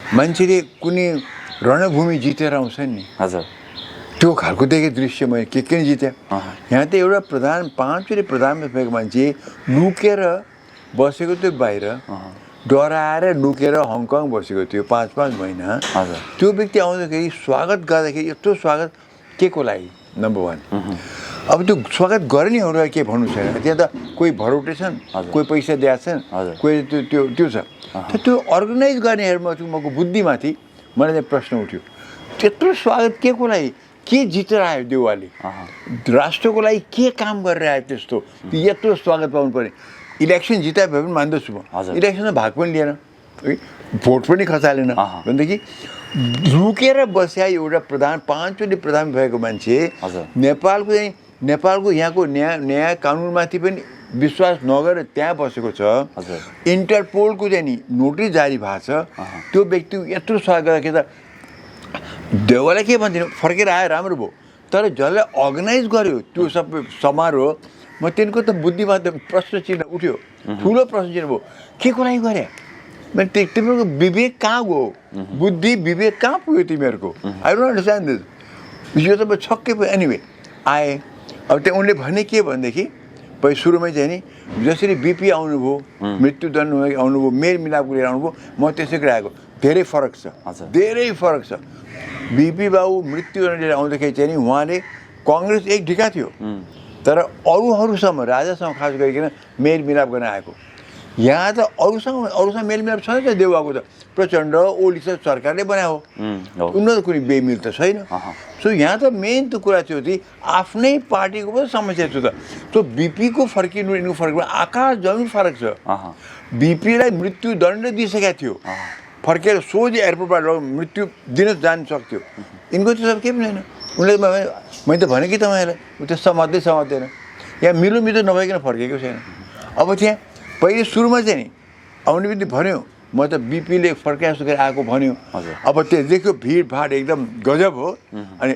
मान्छेले कुनै रणभूमि जितेर आउँछन् नि हजुर त्यो खालको देखेँ दृश्य मैले के जित्या यहाँ त एउटा पाँचवटा प्रधान भएको मान्छे लुकेर बसेको थियो बाहिर डराएर लुकेर हङकङ बसेको थियो 5-5 महिना त्यो व्यक्ति आउँदाखेरि स्वागत गर्दाखेरि यत्रो स्वागत के को लागि नम्बर 1 अब त्यो स्वागत गर्नेहरूलाई के भन्नु छैन त्यहाँ त कोही भरौटे छन् कोही पैसा दिएको छन् कोही त्यो छ त्यो अर्गनाइज गर्नेहरूमा मको बुद्धिमाथि मलाई चाहिँ प्रश्न उठ्यो त्यत्रो स्वागत के को लागि के जितेर आयो देउवाले राष्ट्रको लागि के काम गरेर आयो त्यस्तो यत्रो स्वागत पाउनु पर्ने इलेक्सन जिताए भए पनि मान्दछु म इलेक्सनमा भाग पनि लिएन भोट पनि खसालेन भनेदेखि लुकेर बस्या एउटा पाँचवटा प्रधान भएको मान्छे नेपालको यहाँको न्याय कानुनमाथि पनि विश्वास नगरेर त्यहाँ बसेको छ इन्टरपोलको चाहिँ नि नोटिस जारी भएको छ त्यो व्यक्ति यत्रो स्वागत गर्दाखेरि त देउवालाई के भन्दिनँ फर्केर आयो राम्रो भयो तर जसले अर्गनाइज गर्यो त्यो सबै समारोह म तिनको त बुद्धिमा त प्रश्न चिन्ह उठ्यो ठुलो प्रश्न चिन्ह भयो के को लागि गरे मैले तिमीहरूको विवेक कहाँ गयो बुद्धि विवेक कहाँ पुग्यो तिमीहरूको आई डोन्ट अन्डरस्ट्यान्ड दिस यो त म छक्कै भयो एनिवे आएँ अब त्यहाँ उनले भने के भनेदेखि पहिला सुरुमै चाहिँ नि जसरी बिपी आउनुभयो मृत्युदण्ड आउनुभयो मेलमिलापको लिएर आउनुभयो म त्यसै आएको धेरै फरक छ धेरै फरक छ बिपी बाबु मृत्युदण्ड लिएर आउँदाखेरि चाहिँ नि उहाँले कङ्ग्रेस एक ढिका थियो तर अरूहरूसँग राजासँग खास गरिकन मेलमिलाप गर्न आएको यहाँ त अरूसँग मेलमिलाप छैन त देउवाको त प्रचण्ड ओली सरकारले बनायो उनीहरू कुनै बेमिल त छैन सो यहाँ त मेन त कुरा थियो कि आफ्नै पार्टीको पनि समस्या थियो त त्यो बिपीको फर्किनु यिनको फर्किनु आकाश जमिन फरक छ बिपीलाई मृत्युदण्ड दिइसकेको थियो फर्केर सोझै एयरपोर्टबाट मृत्यु दिन जान सक्थ्यो यिनको त्यो सब केही पनि छैन उनले मैले त भने कि तपाईँलाई त्यो समात्दैन यहाँ मिलो नभइकन फर्केको छैन अब त्यहाँ पहिले सुरुमा चाहिँ नि आउने बित्तिकै भन्यो म त बिपीले फर्काए जस्तो आएको भन्यो अब त्यो देख्यो भिडभाड एकदम गजब हो अनि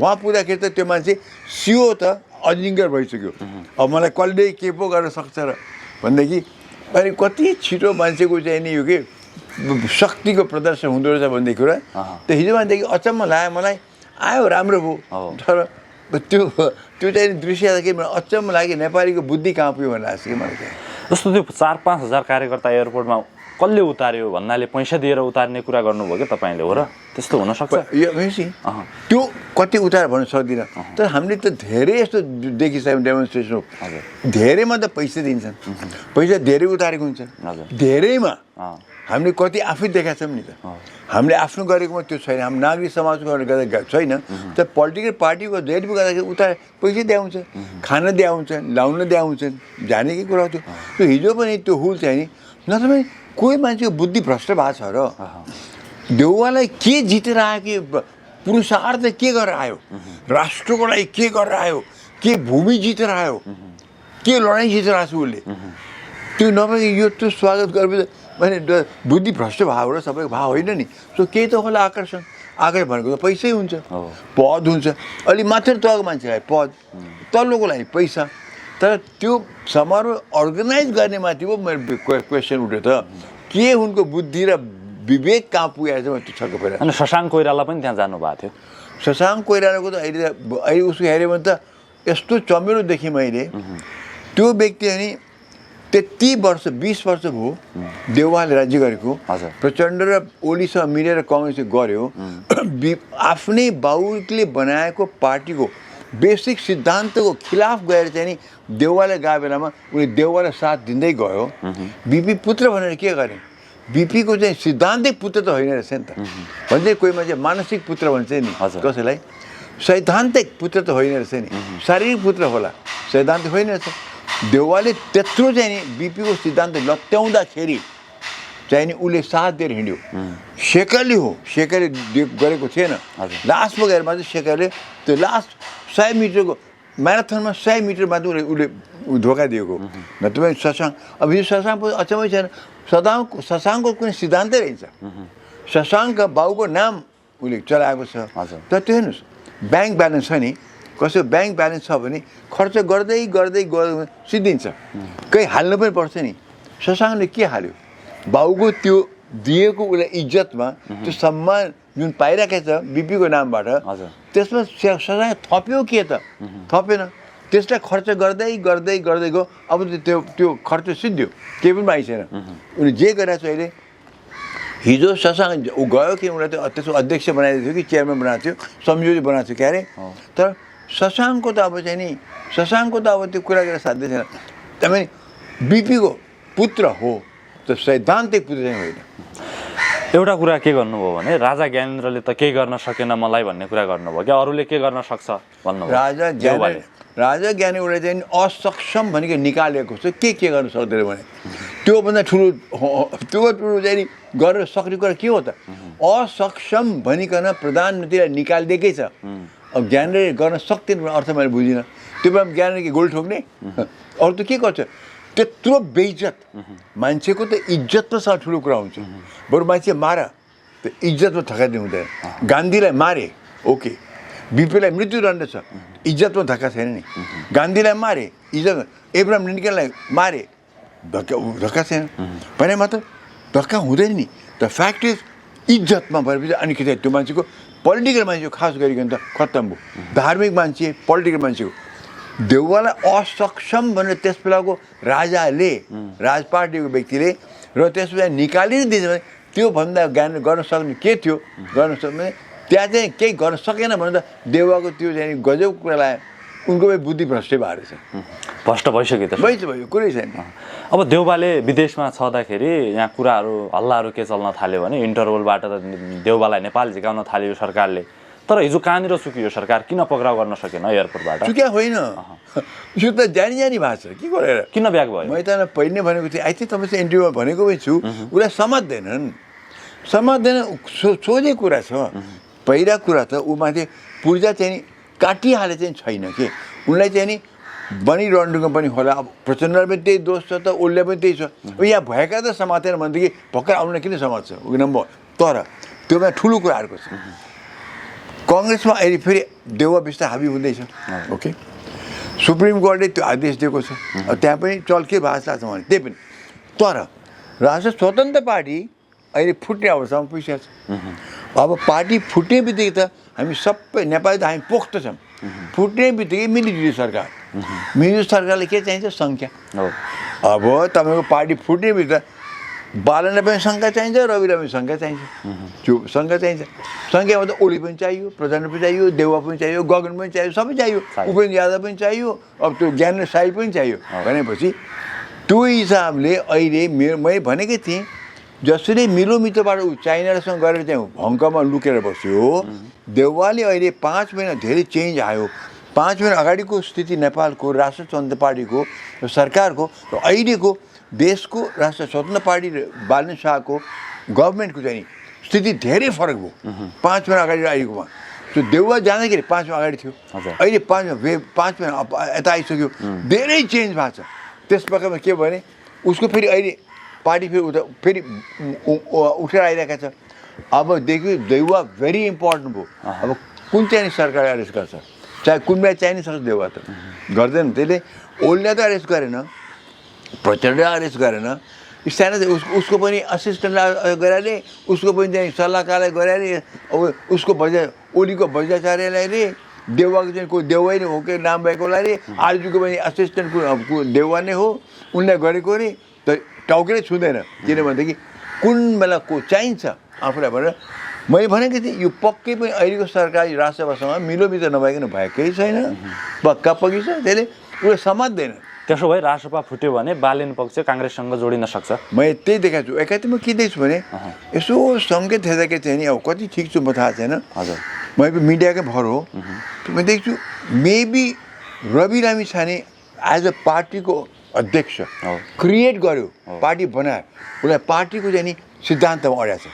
उहाँ पुग्दाखेरि त त्यो मान्छे सियो त अजिङ्गर भइसक्यो अब मलाई कसले के पो गर्न सक्छ र भनेदेखि अनि कति छिटो मान्छेको चाहिँ नि यो के शक्तिको प्रदर्शन हुँदो रहेछ भनेदेखि कुरा त्यो हिजोमादेखि अचम्म लाग्यो मलाई आयो राम्रो भयो तर त्यो चाहिँ दृश्य हेर्दाखेरि मलाई अचम्म लाग्यो नेपालीको बुद्धि कहाँ पुग्यो भनेर लाग्छ कि मलाई चाहिँ जस्तो त्यो 4-5 हजार कार्यकर्ता एयरपोर्टमा कसले उतार्यो भन्नाले पैसा दिएर उतार्ने कुरा गर्नुभयो क्या तपाईँले हो र त्यस्तो हुनसक्छ यो त्यो कति उतार भन्न सक्दिनँ तर हामीले त धेरै यस्तो देखिसक्यौँ डेमोन्स्ट्रेसन धेरैमा त पैसा दिन्छन् पैसा धेरै उतारेको हुन्छ धेरैमा हामीले कति आफै देखाएको छौँ नि त हामीले आफ्नो गरेकोमा त्यो छैन हाम्रो नागरिक समाजको गर्दा छैन तर पोलिटिकल पार्टीको जहिले पनि गर्दाखेरि उता पैसा दियाउँछ खाना दियाउँछ लाउन दियाउँछन् जानेकै कुरा थियो त्यो हिजो पनि त्यो हुल चाहिँ नि नत्र कोही मान्छेको बुद्धि भ्रष्ट भएको छ र देउवालाई के जितेर आयो कि पुरुषार्थ के गरेर आयो राष्ट्रको लागि के गरेर आयो के भूमि जितेर आयो के लडाइँ जितेर आएको छ उसले त्यो नभए यो त्यो स्वागत गरेपछि मैले बुद्धि भ्रष्ट भाव र सबैको भाव होइन नि सो केही त होला आकर्षण भनेको त पैसै हुन्छ पद हुन्छ अलि मात्र तलको मान्छेलाई पद तल्लोको लागि पैसा तर त्यो समारोह अर्गनाइज गर्नेमाथि पो मेरो क्वेसन उठ्यो त के उनको बुद्धि र विवेक कहाँ पुगेको छ त्यो छक्क परेर अनि शशाङ्क कोइराला पनि त्यहाँ जानुभएको थियो शशाङ्क कोइरालाको त अहिले उसको हेऱ्यो भने त यस्तो चमेरो देखेँ मैले त्यो व्यक्ति अनि 20 वर्ष भयो देउवाले राज्य गरेको प्रचण्ड र ओलीसँग मिलेर कङ्ग्रेसले गर्यो आफ्नै बाबुले बनाएको पार्टीको बेसिक सिद्धान्तको खिलाफ गएर चाहिँ नि देउवाले गएको बेलामा उनी देउवालाई साथ दिँदै गयो बिपी पुत्र भनेर के गरे बिपीको चाहिँ सिद्धान्तिक पुत्र त होइन रहेछ नि त भन्छ कोही मान्छे मानसिक पुत्र भन्छ नि कसैलाई सैद्धान्तिक पुत्र त होइन रहेछ नि शारीरिक पुत्र होला सैद्धान्तिक होइन रहेछ देउवाले त्यत्रो चाहिँ नि बिपीको सिद्धान्त लत्याउँदाखेरि चाहिँ नि उसले साथ दिएर हिँड्यो शेखरले गरेको थिएन लास्टमा गएर मात्रै शेखरले त्यो लास्ट 100 मिटरको म्याराथनमा 100 मिटर मात्रै उसले धोका दिएको नत्र पनि शशाङ्क अब यो शशाङ्क अचम्मै छैन शशाङ्कको कुनै सिद्धान्तै रहेछ शशाङ्क बाबुको नाम उसले चलाएको छ तर त्यो हेर्नुहोस् ब्याङ्क ब्यालेन्स छ नि कसैको ब्याङ्क ब्यालेन्स छ भने खर्च गर्दै सिद्धिन्छ कहीँ हाल्नु पनि पर्छ नि शशाङ्कले के हाल्यो बाबुको त्यो दिएको उसलाई इज्जतमा त्यो सम्मान जुन पाइरहेको छ बिपीको नामबाट त्यसमा सजाय थप्यो के त थपेन त्यसलाई खर्च गर्दै गर्दै गर्दै गयो अब त्यो खर्च सिद्धियो केही पनि बाँकी छैन उनी जे गरेको छ अहिले हिजो शशाङ्क ऊ गयो कि उनीलाई त्यसको अध्यक्ष बनाइदिएको थियो कि चेयरम्यान बनाएको थियो संयोजक बनाएको थियो क्यारे तर शशाङ्कको त अब चाहिँ नि शशाङ्कको त अब त्यो कुरा गरेर साध्य छैन तपाईँ बिपीको पुत्र हो त सैद्धान्तिक पुत्र चाहिँ होइन एउटा कुरा के गर्नुभयो भने राजा ज्ञानेन्द्रले त केही गर्न सकेन मलाई भन्ने कुरा गर्नुभयो क्या अरूले के गर्न सक्छ भन्नुभयो राजा ज्ञानेन्द्रले चाहिँ असक्षम भनेको निकालेको छ के गर्न सक्दैन भने त्योभन्दा ठुलो चाहिँ नि गर्न सक्ने कुरा के हो त असक्षम भनिकन प्रधानमन्त्रीलाई निकालिदिएकै छ अब ज्ञानेन्द्रले गर्न सक्दैन भन्ने अर्थ मैले बुझिनँ त्यो बेला ज्ञानेन्द्रले गोल ठोक्ने अरू त के गर्छ त्यत्रो बेइज्जत मान्छेको त इज्जतमा सँग ठुलो कुरा हुन्छ बरु मान्छे मार त्यो इज्जतमा थकाइदिनु हुँदैन गान्धीलाई मारे ओके बिपीलाई मृत्युदण्ड छ इज्जतमा धक्का छैन नि गान्धीलाई मारे इज्जत एब्राहम लिन्कनलाई मारे धक्का छैन भने मात्र धक्का हुँदैन नि द फ्याक्ट इज इज्जतमा भएपछि अनि के त्यो मान्छेको पोलिटिकल मान्छेको खास गरिकन त खत्तम भयो धार्मिक मान्छे पोलिटिकल मान्छेको देउवालाई असक्षम भनेर त्यस बेलाको राजाले राज पार्टीको व्यक्तिले र त्यसमा निकालिदिएछ भने त्योभन्दा ज्ञान गर्न सक्ने के थियो गर्न सक्ने त्यहाँ चाहिँ केही गर्न सकेन भने त देउवाको त्यो चाहिँ गजब कुरा लाग्यो उनको बुद्धि भ्रष्टै भएर छ भ्रष्ट भइसक्यो त भयो कुरै छैन अब देउवाले विदेशमा छँदाखेरि यहाँ कुराहरू हल्लाहरू के चल्न थाल्यो भने इन्टरपोलबाट त देउवालाई नेपाल झिकाउन थाल्यो सरकारले तर हिजो कहाँनिर चुक्यो सरकार किन पक्राउ गर्न सकेन एयरपोर्टबाट चुक्या होइन यो त जानी भएको छ के गरेर किन ब्याक भयो मैले त पहिले भनेको थिएँ आई थिङ्क तपाईँसँग इन्टरभ्यूमा भनेको पनि छु उसलाई समात्दैन सोझै कुरा छ पहिला कुरा त ऊ माथि पूर्जा चाहिँ नि काटिहाले चाहिँ छैन कि उनलाई चाहिँ नि बनिरहनुको पनि होला अब प्रचण्डलाई पनि त्यही दोष छ त उसले पनि त्यही छ अब यहाँ भएका त समातेन भनेदेखि भर्खर आउनुलाई किन समात्छ नम्बर तर त्योमा ठुलो कुरा अर्को छ कङ्ग्रेसमा अहिले फेरि देउवा बिस्तारै हाबी हुँदैछ ओके सुप्रिम कोर्टले त्यो आदेश दिएको छ त्यहाँ पनि चल्के भाषा छ भने त्यही पनि तर राष्ट्रिय स्वतन्त्र पार्टी अहिले फुट्ने अवस्थामा पुगिसकेको छ अब पार्टी फुट्ने बित्तिकै त हामी सबै नेपाली त हामी पोख्त छौँ फुट्ने बित्तिकै मिलिजुली सरकार मिलिजुली सरकारले के चाहिन्छ सङ्ख्या अब तपाईँको पार्टी फुट्ने बित्तिकै बालनलाई पनि सङ्ख्या चाहिन्छ रविलाई पनि सङ्ख्या चाहिन्छ त्यो सङ्ख्या चाहिन्छ सङ्ख्यामा त ओली पनि चाहियो प्रधान पनि चाहियो देउवा पनि चाहियो गगन पनि चाहियो सबै चाहियो उपेन्द्र यादव पनि चाहियो अब त्यो ज्ञानेन्द्र साई पनि चाहियो भनेपछि त्यो हिसाबले अहिले मैले भनेकै थिएँ जसरी मिलोमितोबाट ऊ चाइनासँग गएर चाहिँ हङकङमा लुकेर बस्यो देउवाले अहिले 5 महिना धेरै चेन्ज आयो 5 महिना अगाडिको स्थिति नेपालको राष्ट्रिय स्वतन्त्र पार्टीको र सरकारको र अहिलेको देशको राष्ट्रिय स्वतन्त्र पार्टी र बालन शाहको गभर्मेन्टको चाहिँ स्थिति धेरै फरक भयो 5 महिना अगाडि आइकोमा त्यो देउवा जाँदाखेरि 5 महिना अगाडि थियो अहिले 5 महिना यता आइसक्यो धेरै चेन्ज भएको छ त्यस प्रकारमा के भने उसको फेरि अहिले पार्टी फेरि उठेर आइरहेको छ अबदेखि देउवा भेरी इम्पोर्टेन्ट भयो अब कुन चाहिँ सरकारले अरेस्ट गर्छ चाहे कुन बेला चाहिने सक्छ देउवा त गर्दैन त्यसले ओलीलाई त अरेस्ट गरेन प्रचण्डलाई अरेस्ट गरेन सानो उसको पनि असिस्टेन्टलाई गराले उसको पनि चाहिँ सल्लाहकारलाई गराले उसको ओलीको भ्रष्टाचार्यलाई रे देउवाको चाहिँ कोही देउवा नै हो कि नाम भएकोलाई रे आरजुको पनि असिस्टेन्टको देउवा नै हो उनलाई गरेको रे त टाउकै छुँदैन किनभनेदेखि कुन बेला को चाहिन्छ आफूलाई भनेर मैले भनेको थिएँ यो पक्कै पनि अहिलेको सरकारी राजसभासँग मिलोमिलो नभइकन भएकै छैन पक्का पक्की छ त्यसले उसले समात्दैन त्यसो भए राजसभा फुट्यो भने बालेन पक्ष काङ्ग्रेससँग जोडिन सक्छ मैले त्यही देखाएको छु एकातिर म के देख्छु भने यसो सङ्केत हेर्दाखेरि चाहिँ नि अब कति ठिक छु म थाहा छैन हजुर मैले मिडियाकै भर हो म देख्छु maybe Rabi Lamichhane as a पार्टीको अध्यक्ष क्रिएट गर्यो पार्टी बनायो उसलाई पार्टीको चाहिँ नि सिद्धान्तमा अड्या छ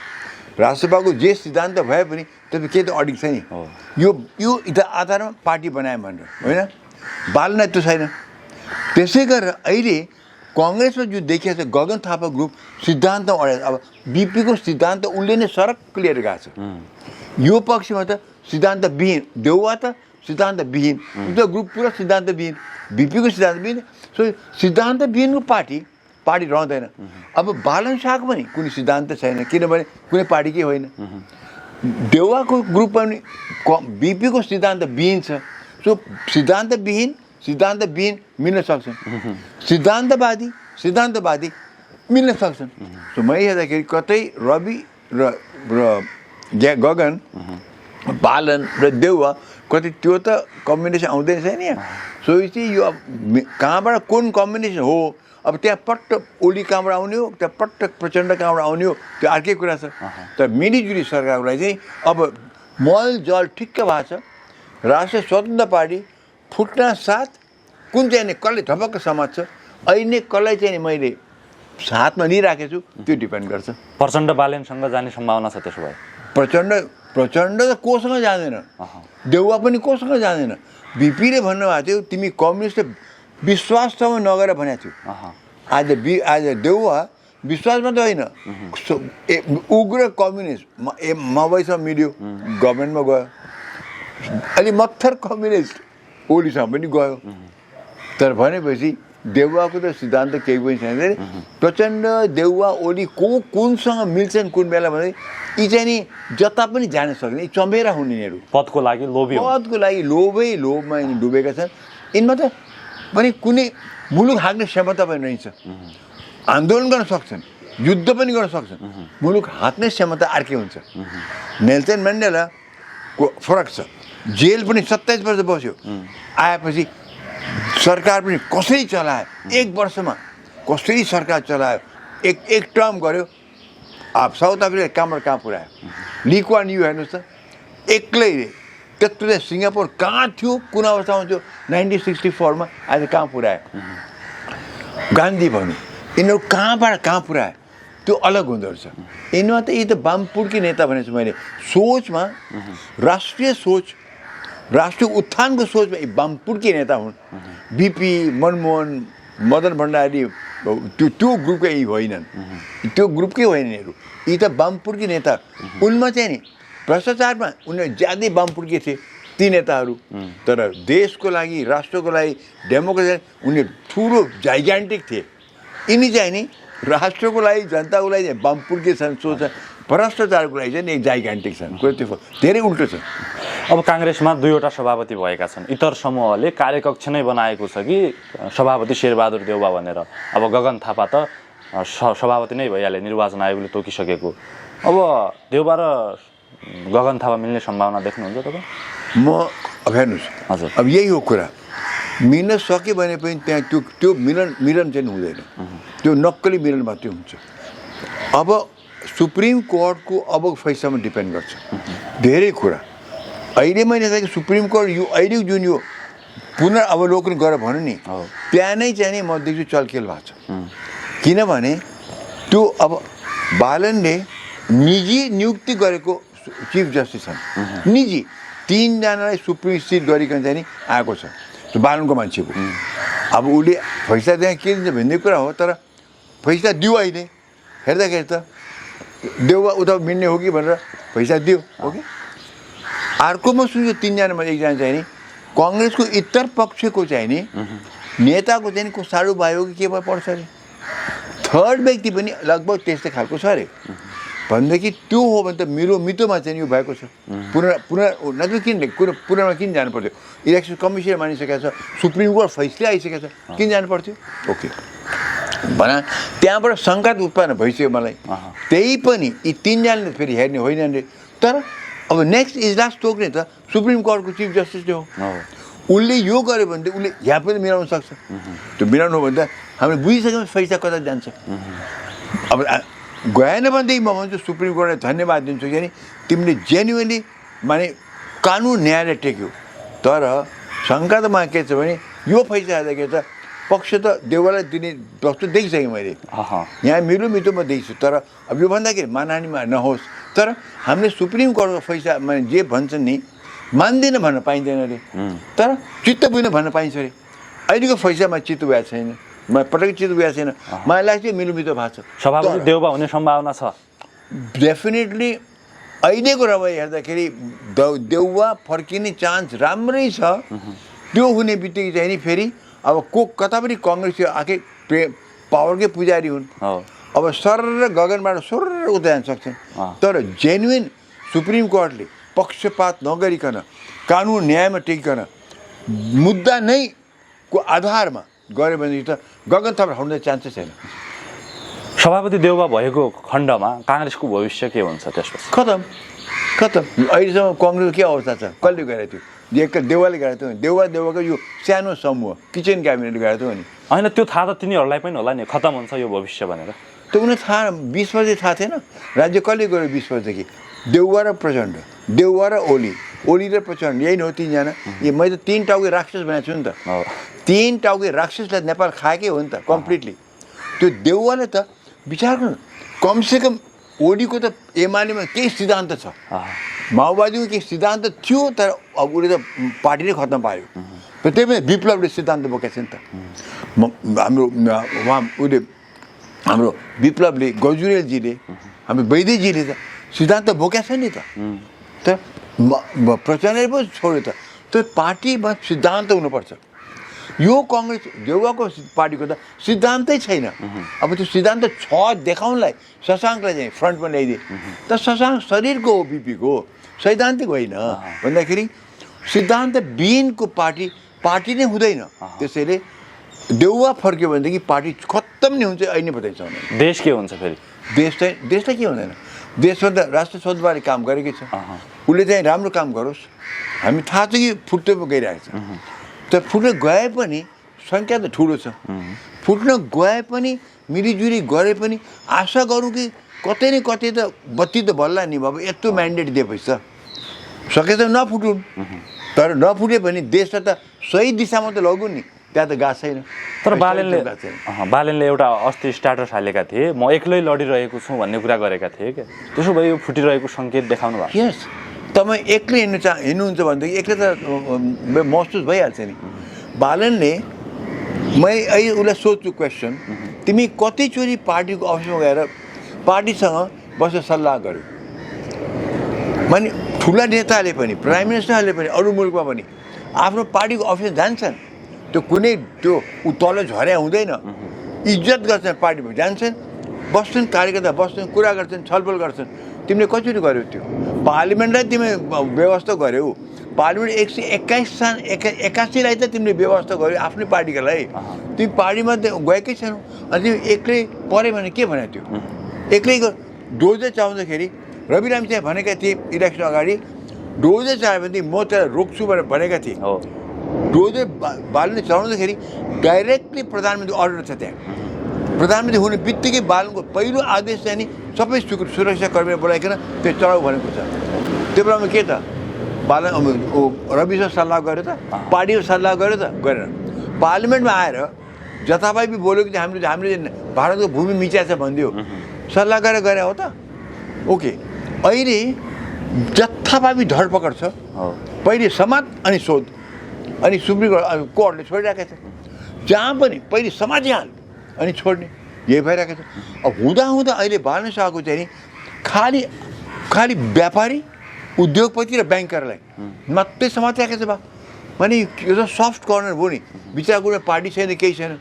राष्ट्रसभाको जे सिद्धान्त भए पनि त्यसमा केही त अडिक छ नि यो आधारमा पार्टी बनायो भनेर होइन बालना त्यो छैन त्यसै गरेर अहिले कङ्ग्रेसमा जो देखिएको छ गगन थापा ग्रुप सिद्धान्तमा अड्या अब बिपीको सिद्धान्त उसले नै सरक क्लियर गएको छ यो पक्षमा त सिद्धान्तविहीन देउवा त सिद्धान्तविहीन त्यो ग्रुप पुरा सिद्धान्तविहीन बिपीको सिद्धान्तविहीन सो सिद्धान्तविहीनको पार्टी पार्टी रहँदैन। अब बालन शाहको पनि कुनै सिद्धान्त छैन, किनभने कुनै पार्टीकै होइन। देउवाको ग्रुप पनि बिपीको सिद्धान्त विहीन छ। सो सिद्धान्तविहीन मिल्न सक्छन्, सिद्धान्तवादी मिल्न सक्छन्। सो मैले हेर्दाखेरि कतै रवि र गगन, बालन र देउवा कति त्यो त कम्बिनेसन आउँदैन छैन यहाँ। सो चाहिँ यो कहाँबाट कुन कम्बिनेसन हो, अब त्यहाँ पट्ट ओली कहाँबाट आउने हो, त्यहाँ पट्ट प्रचण्ड कहाँबाट आउने हो, त्यो अर्कै कुरा छ। तर मिलिजुली सरकारको लागि चाहिँ अब मल जल ठिक्क भएको छ। राष्ट्रिय स्वतन्त्र पार्टी फुट्न साथ कुन चाहिँ नि कसले धपक्क समात्छ, अहिले कसलाई चाहिँ नि मैले साथमा लिइराखेको छु, त्यो डिपेन्ड गर्छ। प्रचण्ड बालेनसँग जाने सम्भावना छ त्यसो भए? प्रचण्ड त कोसँग जाँदैन, देउवा पनि कोसँग जाँदैन। बिपीले भन्नुभएको थियो तिमी कम्युनिस्ट विश्वाससम्म नगरेर भनेको थियो। आज देउवा विश्वासमा त होइन, उग्र कम्युनिस्ट माओवादीसँग मिल्यो, गभर्मेन्टमा गयो। अलि मत्थर कम्युनिस्ट ओलीसँग पनि गयो। तर भनेपछि देउवाको त सिद्धान्त केही पनि छैन। प्रचण्ड देउवा ओली कुनसँग मिल्छन् कुन बेला भने यी चाहिँ नि जता पनि जान सक्ने चमेरा हुने यिनीहरू। पदको लागि लोभमा डुबेका छन्। यिनमा त पनि कुनै मुलुक हाँक्ने क्षमता पनि रहेछ। आन्दोलन गर्न सक्छन्, युद्ध पनि गर्न सक्छन्, मुलुक हाँक्ने क्षमता अर्कै हुन्छ। नेल्सन मण्डेलाको फरक छ, जेल पनि 27 वर्ष बस्यो, आएपछि सरकार पनि कसरी चलायो, 1 वर्षमा कसरी सरकार चलायो, एक टर्म गर्यो। अब साउथ अफ्रिका कहाँबाट कहाँ पुऱ्यायो। ली कुआन यू हेर्नुहोस् त, एक्लैले त्यत्रो सिङ्गापुर कहाँ थियो, कुन अवस्थामा थियो 1964 आज कहाँ पुऱ्यायो। गान्धी भन्नु, यिनीहरू कहाँबाट कहाँ पुऱ्यायो, त्यो अलग हुँदो रहेछ। यिनीमा त यी त वामपुर्की नेता भनेको छु मैले। सोचमा राष्ट्रिय उत्थानको सोचमा यी वामपुर्की नेता हुन्। बिपी, मनमोहन, मदन भण्डारी त्यो ग्रुपकै यी होइनन्, त्यो ग्रुपकै होइन यिनीहरू। यी त वामपुर्की नेता। उनमा चाहिँ नि भ्रष्टाचारमा उनीहरू ज्यादै वामपुर्की थिए ती नेताहरू। तर देशको लागि, राष्ट्रको लागि, डेमोक्रेसी उनीहरू ठुलो जाइग्यान्टिक थिए। यिनी चाहिँ नि राष्ट्रको लागि, जनताको लागि वामपुर्की छन्, सोच भ्रष्टाचारको लागि चाहिँ एक जाइग्यान्टिक छन्। त्यो धेरै उल्टो छ। अब काङ्ग्रेसमा 2वटा सभापति भएका छन्। इतर समूहले कार्यकक्ष नै बनाएको छ कि सभापति शेरबहादुर देउवा भनेर। अब गगन थापा त सभापति नै भइहाले, निर्वाचन आयोगले तोकिसकेको। अब देउवा र गगन थापा मिल्ने सम्भावना देख्नुहुन्छ तपाईँ? अब हेर्नुहोस्, हजुर, अब यही हो कुरा। मिल्न सक्यो भने पनि त्यहाँ त्यो मिलन चाहिँ हुँदैन, त्यो नक्कली मिलन मात्रै हुन्छ। अब सुप्रिम कोर्टको अब फैसलामा डिपेन्ड गर्छ धेरै कुरा। अहिले मैले देखेँ सुप्रिम कोर्ट यो अहिले जुन यो पुनर्अवलोकन गरेर भन्यो नि, त्यहाँ नै चाहिँ नि म देख्छु चलखेल भएको छ। किनभने त्यो अब बालनले निजी नियुक्ति गरेको चिफ जस्टिस छन्, निजी 3 जनालाई सुप्रिम सिट गरिकन चाहिँ नि आएको छ, त्यो बालनको मान्छेको। अब उसले पैसा त्यहाँ के दिन्छ भन्ने कुरा हो, तर पैसा दियो। अहिले हेर्दाखेरि त देउवा उता मिल्ने हो कि भनेर पैसा दियो हो कि। अर्कोमा सुन्यो 3 जनामा एकजना चाहिँ नि कङ्ग्रेसको इतर पक्षको चाहिँ नि नेताको चाहिँ नि को साडु भयो कि के भयो पर्छ अरे। थर्ड व्यक्ति पनि लगभग त्यस्तै खालको छ अरे। भनेदेखि त्यो हो भने त मेरो मितोमा चाहिँ यो भएको छ। पुनरमा किन जानु पर्थ्यो? इलेक्सन कमिसन मानिसकेको छ, सुप्रिम कोर्ट फैसला आइसकेको छ, किन जानु पर्थ्यो? ओके भन, त्यहाँबाट सङ्कात उत्पन्न भइसक्यो मलाई। त्यही पनि यी 3 जनाले फेरि हेर्ने होइनन् रे। तर अब नेक्स्ट इजलास तोक्ने त सुप्रिम कोर्टको चिफ जस्टिसले हो। उसले यो गर्यो भने त उसले यहाँ पनि मिलाउन सक्छ। त्यो मिलाउनु हो भने त हामीले बुझिसक्यौँ पैसा कता जान्छ। अब गएन भनेदेखि म भन्छु सुप्रिम कोर्टलाई धन्यवाद दिन्छु कि तिमीले जेन्युनली माने कानुन न्यायले टेक्यो। तर शङ्का त मलाई के छ भने यो पैसा हेर्दाखेरि त पक्ष त देउवालाई दिने पक्ष देखिसकेँ मैले, यहाँ मेरो मितोमा देखिछु। तर अब यो भन्दाखेरि मानहानीमा नहोस्, तर हामीले सुप्रिम कोर्टको पैसा माने जे भन्छन् नि मान्दैन भन्न पाइँदैन अरे, तर चित्त बुझ्न भन्न पाइन्छ अरे। अहिलेको पैसामा चित्त बुझाएको छैन, मलाई पटक्कै चित्त बुझाएको छैन। मलाई लाग्छ मिलो मितो भएको छ। सभापति देउवा हुने सम्भावना छ डेफिनेटली। अहिलेको रवाई हेर्दाखेरि देउवा फर्किने चान्स राम्रै छ। त्यो हुने बित्तिकै चाहिँ नि फेरि अब कता पनि कङ्ग्रेस आएकै पावरकै पुजारी हुन्। अब सरर गगनबाट सरर उता जान सक्छन्। तर जेन्युन सुप्रिम कोर्टले पक्षपात नगरिकन कानुन न्यायमा टेकिकन मुद्दा नै को आधारमा गऱ्यो भनेदेखि त गगन थप हट्ने चान्सेस छैन। सभापति देउबा भएको खण्डमा काङ्ग्रेसको भविष्य के हुन्छ त्यसपछि? खतम। अहिलेसम्म कङ्ग्रेसको के अवस्था छ? कसले गरेको थियो? एक देउवाले गरेको थियो। देउवाको यो सानो समूह किचन क्याबिनेटले गरेको थियो नि। होइन, त्यो थाहा त तिनीहरूलाई पनि होला नि, खतम हुन्छ यो भविष्य भनेर। त उनीहरूलाई थाहा 20 वर्ष थाहा थिएन। राज्य कसले गर्यो 20 वर्षदेखि? देउवा र प्रचण्ड, देउवा र ओली र प्रचण्ड, यही हो तीनजना। मैले त 3 टाउके राक्षस भनेको छु नि त। 3 टाउके राक्षसलाई नेपाल खाएकै हो नि त कम्प्लिटली। त्यो देउवाले त विचार गर्नु, कमसेकम ओलीको त एमालेमा केही सिद्धान्त छ, माओवादीको केही सिद्धान्त थियो, तर अब उसले त पार्टी नै खत्तम पार्यो। त्यही पनि विप्लवले सिद्धान्त बोकेको छ नि त। हाम्रो विप्लवले, गजुरेलजीले, हाम्रो वैद्यजीले त सिद्धान्त बोकेको छ नि त। त प्रचण्डले पो छोड्यो त। त्यो पार्टीमा सिद्धान्त हुनुपर्छ। यो कङ्ग्रेस देउवाको पार्टीको त सिद्धान्तै छैन। अब त्यो सिद्धान्त छ देखाउनलाई शशाङ्कलाई चाहिँ फ्रन्टमा ल्याइदिए। त शशाङ्क शरीरको हो, बिपीको हो, सैद्धान्तिक होइन। भन्दाखेरि सिद्धान्त विहीनको पार्टी नै हुँदैन। त्यसैले देउवा फर्क्यो भनेदेखि पार्टी खत्तम नै हुन्छ। अहिले बताइन्छ देश के हुन्छ फेरि? देशलाई के हुँदैन? देशमा त राष्ट्रिय सद्भावनाले काम गरेकै छ। उसले चाहिँ राम्रो काम गरोस्। हामी थाहा छ कि फुट्दै गइरहेको छ। त फुट्न गए पनि सङ्ख्या त ठुलो छ। फुट्न गए पनि मिलिजुली गरे पनि आशा गरौँ कि कतै न कतै त बत्ती त बल्ला नि। अब यत्रो म्यान्डेट दिएपछि त सके त नफुटुन्। तर नफुटे पनि देशलाई त सही दिशामा त लगुन् नि। त्यहाँ त गाछ छैन। तर बालेनले एउटा अस्ति स्ट्याटस हालेका थिए, म एक्लै लडिरहेको छु भन्ने कुरा गरेका थिए क्या। त्यसो भए यो फुटिरहेको सङ्केत देखाउनु भएको? यस, तपाईँ एक्लै हिँड्नुहुन्छ भनेदेखि एक्लै त महसुस भइहाल्छ नि। बालनले मैले अहिले उसलाई सोध्छु क्वेसन, तिमी कतिचोटि पार्टीको अफिसमा गएर पार्टीसँग बसेर सल्लाह गर्यो? माने ठुला नेताले पनि, प्राइम मिनिस्टरहरूले पनि, अरू मुलुकमा पनि आफ्नो पार्टीको अफिस जान्छन्। त्यो कुनै त्यो तल झर्या हुँदैन। इज्जत गर्छन्, पार्टीमा जान्छन्, बस्छन्, कार्यकर्ता बस्छन्, कुरा गर्छन्, छलफल गर्छन्। तिमीले कतिचोटि गर्यौ त्यो? पार्लिमेन्टलाई तिमीले व्यवस्था गर्यौ। पार्लिमेन्ट 181लाई त तिमीले व्यवस्था गर्यौ आफ्नै पार्टीको लागि। तिमी पार्टीमा गएकै छैनौ। अनि तिमी एक्लै पऱ्यो भने के भनेको थियो? एक्लै डोजर चाउँदाखेरि रविराम चाहिँ भनेका थिए इलेक्सन अगाडि, डोजर चाह्यो भनेदेखि म त्यसलाई रोक्छु भनेर भनेका थिएँ। डोजर बालनले चलाउँदाखेरि डाइरेक्टली प्रधानमन्त्री अर्डर छ त्यहाँ। प्रधानमन्त्री हुने बित्तिकै बालनको पहिलो आदेश चाहिँ नि सबै सुरक्षाकर्मीलाई बोलाइकन त्यो चलाउ भनेको छ। त्यो बेलामा के त बालन रविसँग सल्लाह गर्यो त? पार्टीको सल्लाह गर्यो त? गरेन। पार्लिमेन्टमा आएर जताभावी बोल्यो कि हामीले भारतको भूमि मिच्या छ भनिदियो। सल्लाह गरेर गरे हो त? ओके। अहिले जथाभावी धरपकड छ। पहिले समात अनि शोध, अनि सुप्रिम कोर्टले छोडिरहेको छ। जहाँ पनि पहिले समातिहाल अनि छोड्ने, यही भइरहेको छ। अब हुँदा अहिले बालन शाहको चाहिँ नि खालि व्यापारी, उद्योगपति र ब्याङ्करलाई मात्रै समातिरहेको छ। भने यो त सफ्ट कर्नर भयो नि। विचार कुनै पार्टी छैन, केही छैन।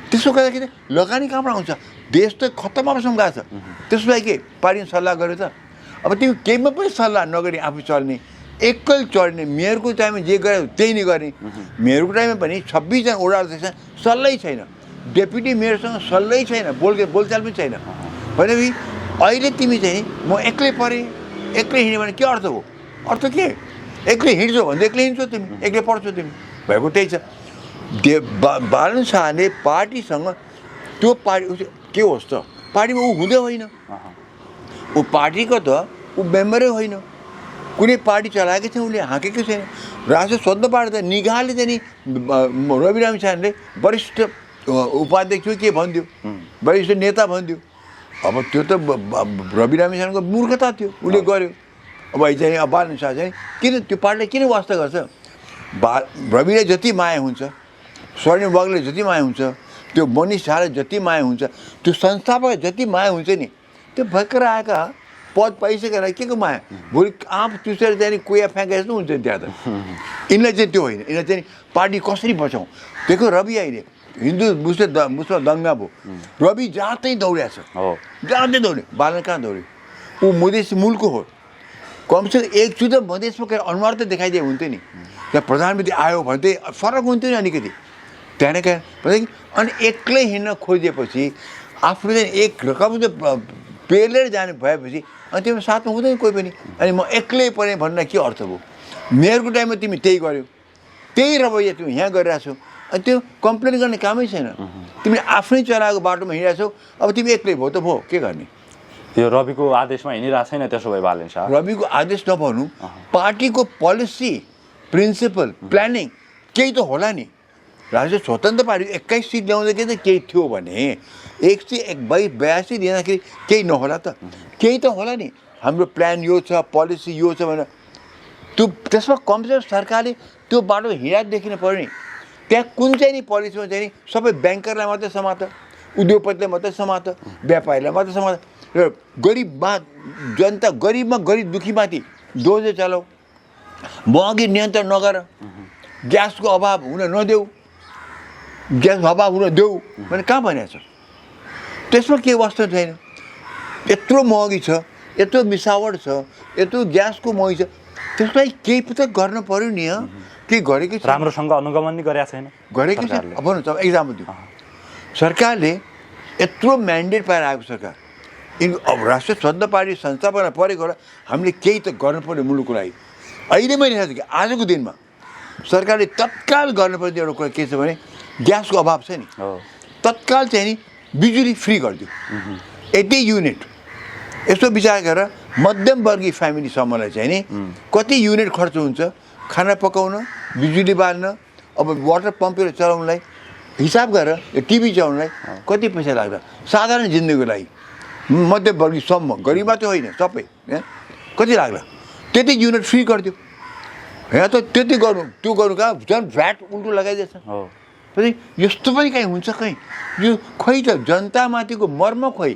त्यसो गर्दाखेरि लगानी कहाँबाट आउँछ? देश त खत्तम अवस्थामा गएको छ। त्यसलाई के पार्टीले सल्लाह गर्यो त? अब तिमी केहीमा पनि सल्लाह नगरी आफू चल्ने, एक्लै चल्ने। मेयरको टाइममा जे गरे त्यही नै गर्ने। मेयरको टाइममा पनि 26 जना वडा अध्यक्ष सल्लाह छैन, डेपुटी मेयरसँग सल्लाह छैन, बोलचाल पनि छैन। भनेपछि अहिले तिमी चाहिँ म एक्लै परेँ, एक्लै हिँड्यो भने के अर्थ हो? अर्थ के? एक्लै हिँड्छौ भने एक्लै हिँड्छौ तिमी, एक्लै पढ्छौ तिमी, भएको त्यही छ। बालन शाहले पार्टीसँग त्यो पार्टी के होस् त? पार्टीमा ऊ हुँदै होइन। ऊ पार्टीको त ऊ मेम्बरै होइन। कुनै पार्टी चलाएकै छैन, उसले हाँकेकै छैन। राष्ट्रिय स्वतन्त्र पार्टी त निगाहले चाहिँ नि रविराम शाहले वरिष्ठ उपाध्यक्ष के भनिदियो, वरिष्ठ नेता भनिदियो। अब त्यो त रविराम शाहको मूर्खता थियो, उसले गर्यो। अब चाहिँ बालन शाह चाहिँ किन त्यो पार्टीलाई किन वास्ता गर्छ? रविलाई जति माया हुन्छ, स्वर्णिम वाग्ले जति माया हुन्छ, त्यो मनिष शाहलाई जति माया हुन्छ, त्यो संस्थापकलाई जति माया हुन्छ नि, त्यो भर्खर आएका पद पाइसकेर के को माया? भोलि आँप चुसेर चाहिँ कुया फ्याँके जस्तो हुन्छ त्यहाँ त। यिनलाई चाहिँ त्यो होइन। यिनलाई चाहिँ पार्टी कसरी बचाउँ? देखो रवि अहिले हिन्दू मुस्लिम दङ्गा भयो रवि जहाँ त्यहीँ दौडिया छ हो जहाँ त्यहीँ दौड्यो बालन कहाँ दौड्यो ऊ मधेसी मुलको हो कमसेकम एकचोटि मधेसमा गएर अनुहार त देखाइदिए हुन्थ्यो नि त्यहाँ प्रधानमन्त्री आयो भने चाहिँ फरक हुन्थ्यो नि अलिकति त्यहाँदेखि अनि एक्लै हिँड्न खोजेपछि आफ्नो चाहिँ एक रकम चाहिँ पेलेर जाने भएपछि अनि तिम्रो साथमा हुँदैन कोही पनि अनि म एक्लै परेँ भनेर के अर्थ भयो मेयरको टाइममा तिमी त्यही गर्यौ त्यही रवैया तिमी यहाँ गरिरहेछौ अनि त्यो कम्प्लेन गर्ने कामै छैन तिमीले आफ्नै चलाएको बाटोमा हिँडिरहेछौ अब तिमी एक्लै भयो त भयो के गर्ने त्यो रविको आदेशमा हिँडिरहेको छैन त्यसो भए बालन शाह रविको आदेश नभनौँ पार्टीको पोलिसी प्रिन्सिपल प्लानिङ केही त होला नि राष्ट्रिय स्वतन्त्र पार्टी 21 सिट ल्याउँदाखेरि त केही थियो भने 182 दिँदाखेरि केही नहोला त केही त होला नि हाम्रो प्लान यो छ पोलिसी यो छ भनेर त्यो त्यसमा कमसेकम सरकारले त्यो बाटो हिँडेर देखिन पर्यो नि त्यहाँ कुन चाहिँ नि पोलिसीमा चाहिँ नि सबै ब्याङ्करलाई मात्रै समात उद्योगपतिलाई मात्रै समात व्यापारीलाई मात्रै समात र गरिबमा जनता गरिबमा गरिब दुखीमाथि दोजे चलाऊ महँगी नियन्त्रण नगर ग्यासको अभाव हुन नदेऊ ग्यास अभाव हुन देऊ भने कहाँ भनेको छ त्यसमा के वास्तव छैन यत्रो महँगी छ यत्रो मिसावट छ यत्रो ग्यासको महँगी छ त्यसलाई केही त गर्न पर्यो नि केही गरेकै छ राम्रोसँग अनुगमन नि गरेको छैन गरेकै छ अब भन्नु एक्जाम्पल दिउँ सरकारले यत्रो म्यान्डेट पाएर आएको सरकार अब राष्ट्रिय स्वतन्त्र पार्टी संस्थापना परेको होला हामीले केही त गर्नु पर्यो मुलुकको लागि अहिले मैले हेरेको छु कि आजको दिनमा सरकारले तत्काल गर्नुपर्ने एउटा कुरा के छ भने ग्यासको अभाव छ नि तत्काल चाहिँ नि बिजुली फ्री गरिदियो 80 युनिट यसो विचार गरेर मध्यमवर्गीय फ्यामिलीसम्मलाई चाहिँ नि कति युनिट खर्च हुन्छ खाना पकाउन बिजुली बाल्न अब वाटर पम्पहरू चलाउनलाई हिसाब गरेर यो टिभी चलाउनलाई कति पैसा लाग्छ साधारण जिन्दगीको लागि मध्यमवर्गीयसम्म गरिब मात्रै होइन सबै कति लाग्ला त्यति युनिट फ्री गरिदियो यहाँ त त्यति गर्नु त्यो गर्नु कहाँ झन् भ्याट उल्टो लगाइदिएछ पनि यस्तो पनि कहीँ हुन्छ कहीँ यो खोइ त जनतामाथिको मर्म खोइ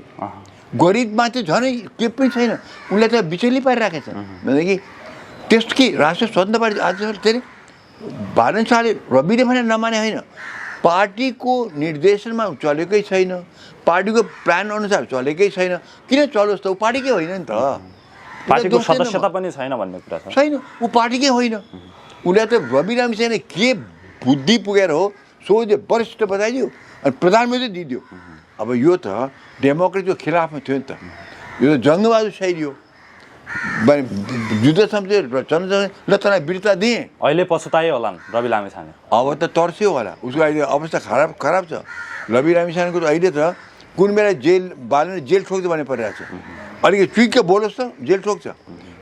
गरिबमाथि झनै के पनि छैन उसले त बिचुली पारिराखेको छ भनेदेखि त्यस्तो कि राष्ट्रिय स्वतन्त्र पार्टी आज फेरि बालन शाहले रविले भने नमाने होइन पार्टीको निर्देशनमा चलेकै छैन पार्टीको प्लान अनुसार चलेकै छैन किन चलोस् त ऊ पार्टीकै होइन नि त पार्टीको सदस्यता पनि छैन भन्ने कुरा छ छैन ऊ पार्टीकै होइन उसलाई त रवि लामिछाने के बुद्धि पुगेर हो सोझे वरिष्ठ बताइदियो अनि प्रधानमन्त्री दिइदियो अब यो त डेमोक्रेसीको खिलाफमा थियो नि त यो त जङ्गबहादुर शैली हो युद्ध सम्झेर ल तँलाई वीरता दिएँ अहिले पछुताए होला रवि लामिछाने अब त तर्स्यो होला उसको अहिले अवस्था खराब छ रवि लामिछानेको त अहिले त कुन बेला जेल बाल्ने जेल ठोक्छ भन्ने परिरहेको छ अलिकति चुइक्क बोलोस् त जेल ठोक्छ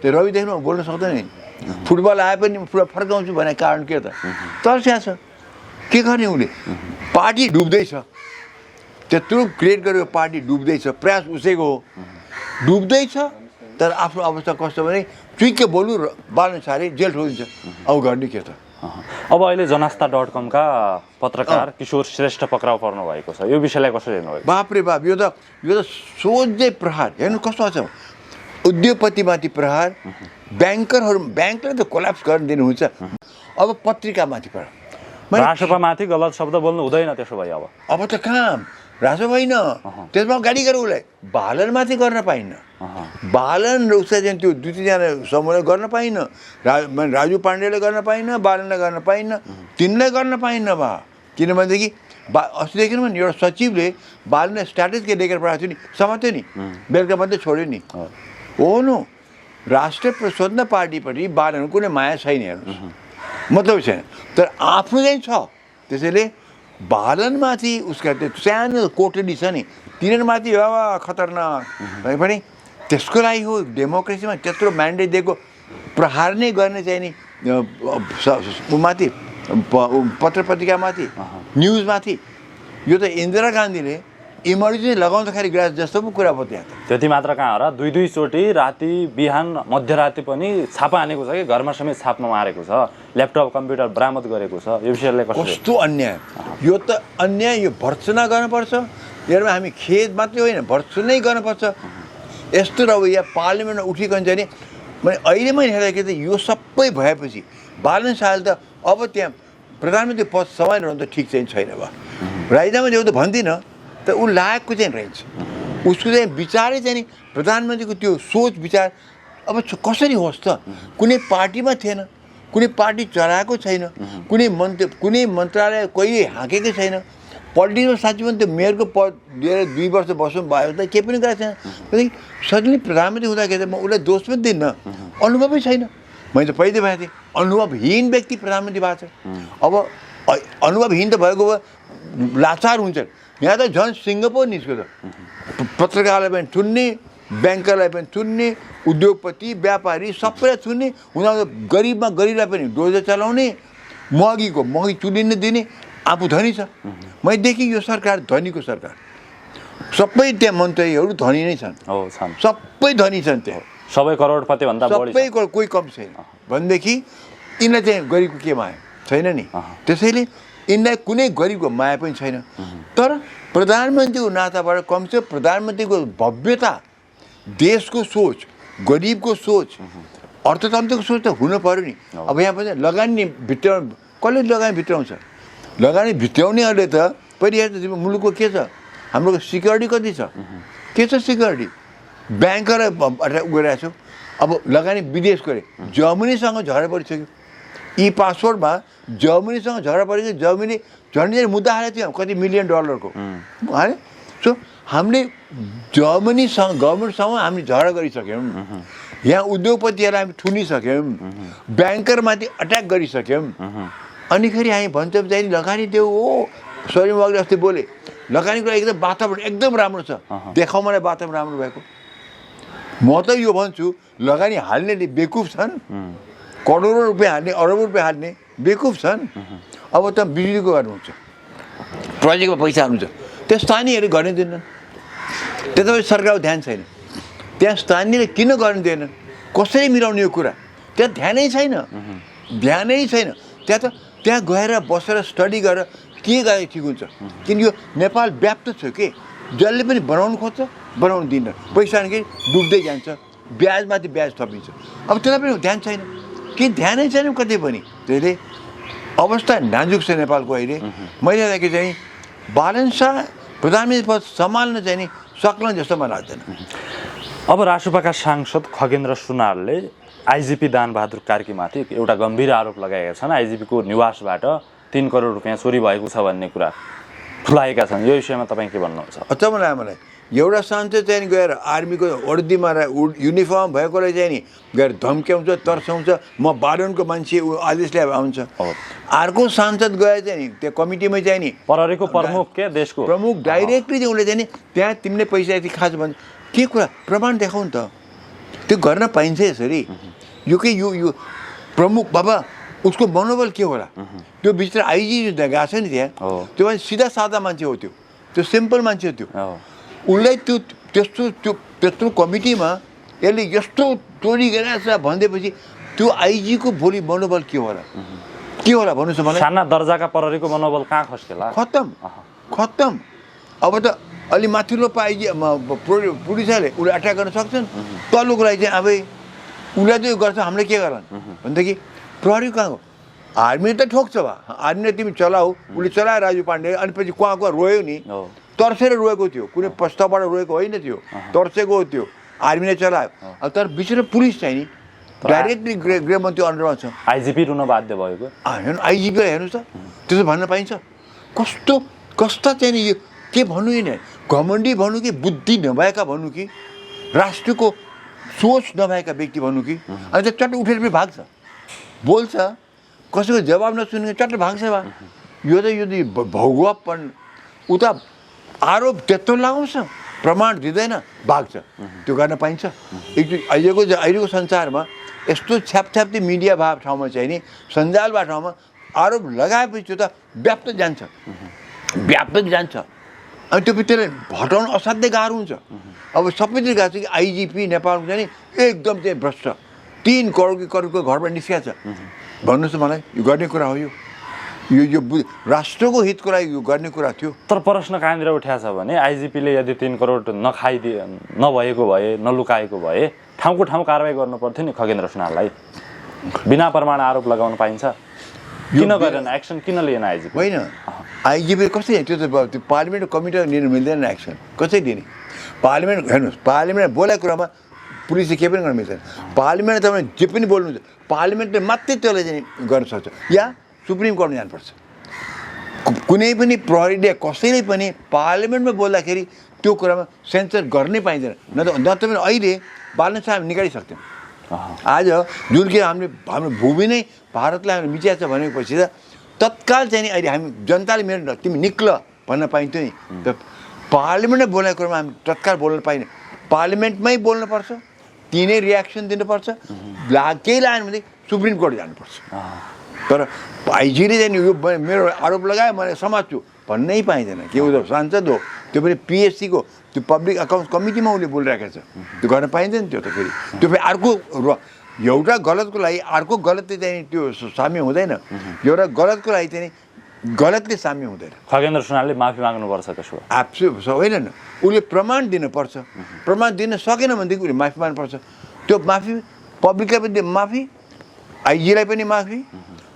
त्यो रविदेखि बोल्न सक्दैन नि फुटबल आए पनि फर्काउँछु भन्ने कारण के त तर्स्या छ के गर्ने उसले पार्टी डुब्दैछ त्यत्रो क्रिएट गरेको पार्टी डुब्दैछ प्रयास उसैको हो डुब्दैछ तर आफ्नो अवस्था कस्तो भने चुइक्क बोल्नु र बाल्न साह्रै जेल ठोकिन्छ अब गर्ने के त अब अहिले जनस्था.com का पत्रकार किशोर श्रेष्ठ पक्राउ पर्नु भएको छ यो विषयलाई कसरी हेर्नुभएको बापरे बाप यो त सोझै प्रहार हेर्नु कस्तो छ उद्योगपतिमाथि प्रहार ब्याङ्करले त कोल्याप्स गर्न दिनुहुन्छ अब पत्रिकामाथि प्रहार राष्ट्रपतिमाथि गलत शब्द बोल्नु हुँदैन त्यसो भए अब त कहाँ राष्ट्र होइन त्यसमा गाडी गरेर उसलाई बालनमाथि गर्न पाइन्न बालन र उसलाई चाहिँ त्यो 2-3 जना समूहलाई गर्न पाइन्न राजु पाण्डेले गर्न पाइन्न बालनलाई गर्न पाइन्न तिनलाई गर्न पाइन्न बा किनभनेदेखि अस्तिदेखि पनि एउटा सचिवले बालनलाई स्ट्याटस के लेखेर पठाएको थियो नि समात्यो नि बेलुका मात्रै छोड्यो नि हो न राष्ट्रिय स्वतन्त्र पार्टीपट्टि बालनको कुनै माया छैन हेर्नुहोस् मतलब छैन तर आफ्नो चाहिँ छ त्यसैले बालनमाथि उसका त्यो सानो कोटडी छ नि तिनीहरूमाथि खतरनाक भए पनि त्यसको लागि हो डेमोक्रेसीमा त्यत्रो म्यान्डेट दिएको प्रहार नै गर्ने चाहिँ नि माथि पत्र पत्रिकामाथि न्युजमाथि यो त इन्दिरा गान्धीले इमर्जेन्सी लगाउँदाखेरि ग्रास जस्तो पो कुरा भयो त्यहाँ त्यति मात्र कहाँ हो र 2-2 चोटि राति बिहान मध्यराति पनि छापा हानेको छ कि घरमा समेत छापमा मारेको छ ल्यापटप कम्प्युटर बरामद गरेको छ यो विषयलाई कस्तो अन्याय यो त अन्याय यो भर्त्सना गर्नुपर्छ यसमा हामी खेद मात्रै होइन भर्त्सनै गर्नुपर्छ यस्तो रवैया पार्लियामेन्टमा उठिकन चाहिँ नि मैले अहिले मैले हेर्दाखेरि त यो सबै भएपछि बालन शाहले त अब त्यहाँ प्रधानमन्त्री पद सम्हालिरहनु त ठिक चाहिँ छैन बा राजीनामा देऊ त भन्दिनँ तर ऊ लायकको चाहिँ रहेछ उसको चाहिँ विचारै चाहिँ नि प्रधानमन्त्रीको त्यो सोच विचार अब कसरी होस् त कुनै पार्टीमा थिएन कुनै पार्टी चलाएको छैन कुनै मन्त्रालय कहिले हाँकेकै छैन पोलिटिक्समा साँच्ची पनि त्यो मेयरको पद लिएर 2 वर्ष बस्नु भयो त केही पनि गरेको छैन सडनली प्रधानमन्त्री हुँदाखेरि त म उसलाई दोष पनि दिन्न अनुभवै छैन मैले त पहिल्यै भनेको थिएँ अनुभवहीन व्यक्ति प्रधानमन्त्री भएको छ अब अनुभवहीन त भएको भए लाचार हुन्छ यहाँ त झन् सिङ्गो पो निस्क्यो त पत्रकारलाई पनि थुन्ने ब्याङ्करलाई पनि थुन्ने उद्योगपति व्यापारी सबैलाई थुन्ने हुँदा गरिबमा गरिबलाई पनि डोजर चलाउने महँगी चुलिन दिने आफू धनी छ मैले देखेँ यो सरकार धनीको सरकार सबै त्यहाँ मन्त्रीहरू धनी नै छन् सबै धनी छन् त्यहाँ सबै करोडपति भन्दा बढी सबै कोही कम छैन भनेदेखि यिनलाई चाहिँ गरिबको के माया छैन नि त्यसैले यिनलाई कुनै गरिबको माया पनि छैन तर प्रधानमन्त्रीको नाताबाट कमसे प्रधानमन्त्रीको भव्यता देशको सोच गरिबको सोच अर्थतन्त्रको सोच त हुनु पर्यो नि अब यहाँ पनि लगानी कसले लगानी भित्राउँछ लगानी भित्राउनेहरूले त पहिले हेर्नु मुलुकको के छ हाम्रो सिक्युरिटी कति छ के छ सिक्युरिटी ब्याङ्कलाई गइरहेको छु अब लगानी विदेश गरे जर्मनीसँग झगडा परिसक्यो यी पासपोर्टमा जर्मनीसँग झगडा परेको जर्मनी झन्डै मुद्दा हालेको थियो कति $1 मिलियन है सो हामीले जर्मनीसँग गभर्मेन्टसँग हामी झगडा गरिसक्यौँ यहाँ उद्योगपतिहरूलाई हामी थुनिसक्यौँ ब्याङ्करमाथि अट्याक गरिसक्यौँ अनि फेरि हामी भन्छौँ चाहिँ लगानी देऊ हो सरिम वाग्ले अस्ति बोले लगानीको लागि एकदम वातावरण एकदम राम्रो छ देखाउ मलाई वातावरण राम्रो भएको म त यो भन्छु लगानी हाल्नेले बेकुफ छन् करोडौँ रुपियाँ हाल्ने अरबौँ रुपियाँ हाल्ने बेकुफ छन् अब त बिजुलीको गर्नुहुन्छ प्रोजेक्टमा पैसा हाल्नुहुन्छ त्यो स्थानीयहरू गर्न दिन्नन् त्यता सरकारको ध्यान छैन त्यहाँ स्थानीयले किन गर्न दिएनन् कसरी मिलाउने यो कुरा त्यहाँ ध्यानै छैन त्यहाँ गएर बसेर स्टडी गरेर के गरे ठिक हुन्छ किन यो नेपाल व्याप्त छ के जसले पनि बनाउनु खोज्छ बनाउनु दिन्न पैसा निकै डुब्दै जान्छ ब्याजमाथि ब्याज थपिन्छ अब त्यसलाई पनि ध्यान छैन के ध्यानै छैन कतै पनि त्यसले अवस्था नाजुक छ नेपालको अहिले मैले देखि चाहिँ बालन शाह प्रधानमन्त्री पद सम्हाल्न चाहिँ नि सक्ला जस्तो मलाई लाग्दैन अब राष्ट्रपतिका सांसद खगेन्द्र सुनारले आइजिपी दानबहादुर कार्कीमाथि एउटा गम्भीर आरोप लगाएका छन् आइजिपीको निवासबाट 3 करोड रुपियाँ चोरी भएको छ भन्ने कुरा खुलाएका छन् यो विषयमा तपाईँ के भन्नुहुन्छ अचम्म लाग्यो मलाई एउटा सांसद चाहिँ गएर आर्मीको वर्दीमा युनिफर्म भएकोलाई चाहिँ नि गएर धम्क्याउँछ तर्साउँछ म बालनको मान्छे आदेश ल्याएर आउँछ अर्को सांसद गएर चाहिँ नि त्यो कमिटीमा चाहिँ नि प्रहरीको प्रमुख के देशको प्रमुख डाइरेक्टली चाहिँ उसले चाहिँ नि त्यहाँ तिमीले पैसा यति खान्छ भन्छ के कुरा प्रमाण देखाउनु त त्यो गर्न पाइन्छ यसरी यो के यो प्रमुख बाबा उसको मनोबल के होला त्यो भित्र आइजी गएको छ नि त्यहाँ त्यो मान्छे सिधा सादा मान्छे हो त्यो सिम्पल मान्छे हो त्यो उसलाई त्यस्तो कमिटीमा यसले यस्तो चोरी गरिरहेको छ भनिदिएपछि त्यो आइजीको भोलि मनोबल के होला भन्नुहोस् मलाई साना दर्जाका प्रहरीको मनोबल कहाँ खस्केला खत्तम अब त अलि माथिल्लो आइजी पुलिसले उसले अट्याक गर्न सक्छन् तल्लोको लागि चाहिँ अब उसलाई त यो गर्छ हामीले के गर्ला भनेदेखि प्रहरी कहाँ हो आर्मी त ठोक्छ भा आर्मीले तिमी चलाऊ उसले चलायो राजु पाण्डे अनि पछि कुहाँ रोयो नि तर्सेर रोएको थियो कुनै प्रस्तावबाट रोएको होइन थियो तर्सेको हो त्यो आर्मीले चलायो अब तर बिचरा पुलिस चाहिँ नि डाइरेक्टली गृहमन्त्री अन्डरमा छ आइजिपी रुन बाध्य भएको हेर्नु आइजिपीलाई हेर्नुहोस् त त्यसो भन्न पाइन्छ कस्ता चाहिँ नि यो के भन्नु नि घमण्डी भन्नु कि बुद्धि नभएका भन्नु कि राष्ट्रको सोच नभएका व्यक्ति भन्नु कि अनि त्यो चट्ट उठेर पनि भाग्छ बोल्छ कसैको जवाब नसुनेको चट्ट भाग्छ बा यो भौगोपन उता आरोप त्यत्रो लगाउँछ प्रमाण दिँदैन भाग्छ त्यो गर्न पाइन्छ अहिलेको संसारमा यस्तो छ्यापछ्याप्ती मिडिया भएको ठाउँमा चाहिँ नि सञ्जाल भएको ठाउँमा आरोप लगाएपछि त्यो त व्याप्त जान्छ अनि त्यो त्यसलाई हटाउनु असाध्यै गाह्रो हुन्छ अब सबैतिर गएको छ कि आइजिपी नेपालको चाहिँ नि एकदम चाहिँ भ्रष्ट 3 करोडको घरबाट निस्किएको छ भन्नुहोस् मलाई यो गर्ने कुरा हो यो राष्ट्रको हितको लागि यो गर्ने कुरा थियो तर प्रश्न कहाँनिर उठ्या छ भने आइजिपीले यदि 3 करोड नभएको भए नलुकाएको भए ठाउँको ठाउँ कारवाही गर्नु पर्थ्यो नि खगेन्द्र सुनारलाई बिना प्रमाण आरोप लगाउन पाइन्छ किन गरेन एक्सन किन लिएन आइजिपी होइन आइजिपी कसरी त्यो त पार्लिमेन्ट कमिटीमा लिनु मिल्दैन एक्सन कसरी दिने पार्लिमेन्ट हेर्नुहोस् पार्लिमेन्ट बोलेको कुरामा पुलिसले केही पनि गर्न मिल्दैन पार्लिमेन्ट तपाईँले जे पनि बोल्नुहुन्छ पार्लिमेन्टले मात्रै त्यसलाई चाहिँ गर्न सक्छ या सुप्रिम कोर्टमा जानुपर्छ कुनै पनि प्रहरीले कसैले पनि पार्लिमेन्टमा बोल्दाखेरि त्यो कुरामा सेन्सर गर्नै पाइँदैन न त पनि अहिले बालनसा हामी निकालिसक्थ्यौँ आज जुन कि हाम्रो भूमि नै भारतलाई हाम्रो मिचिया छ भनेपछि त तत्काल चाहिँ नि अहिले हामी जनताले मेरो तिमी निक्ल भन्न पाइन्थ्यो नि त पार्लिमेन्टमा बोलेको कुरामा हामी तत्काल बोल्न पाइने पार्लिमेन्टमै बोल्नुपर्छ तिनै रियाक्सन दिनुपर्छ केही लागेन भने सुप्रिम कोर्ट जानुपर्छ तर आइजीले चाहिँ यो मेरो आरोप लगायो मैले समात्छु भन्नै पाइँदैन के उयो सांसद हो त्यो पनि पिएससीको त्यो पब्लिक अकाउन्ट्स कमिटीमा उसले बोलिरहेको छ त्यो गर्न पाइँदैन त्यो त फेरि त्यो फेरि अर्को एउटा गलतको लागि अर्को गलतले चाहिँ त्यो साम्य हुँदैन एउटा गलतको लागि चाहिँ गलतले साम्य हुँदैन खगेन्द्र सुनारले माफी माग्नुपर्छ त्यसो एब्सोल्युट होइन उसले प्रमाण दिनुपर्छ प्रमाण दिन सकेन भनेदेखि उसले माफी माग्नुपर्छ त्यो माफी पब्लिकलाई पनि माफी आइजीलाई पनि माफी